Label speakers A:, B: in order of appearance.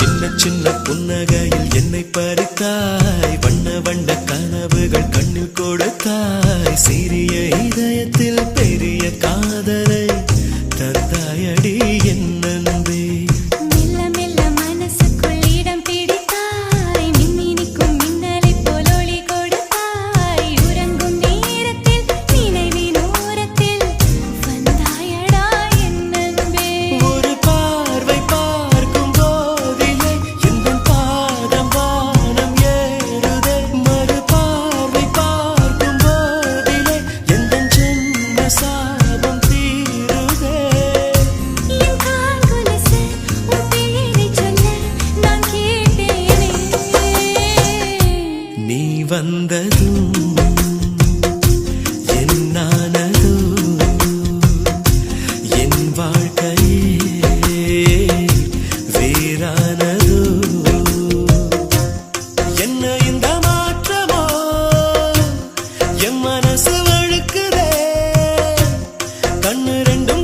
A: சின்ன சின்ன புன்னகையில் என்னை பறித்தாய், வண்ண வண்ண கனவுகள் கண்ணில் கொடுத்தாய், சிறிய இதயத்தில் பெரிய காதலை தந்தாயடி என் அன்பே. வந்ததும் என்னானதோ என் வாழ்க்கையே வேறானதோ, என்ன இந்த மாற்றமோ என் மனசு வழுக்குதே, கண்ணு ரெண்டும்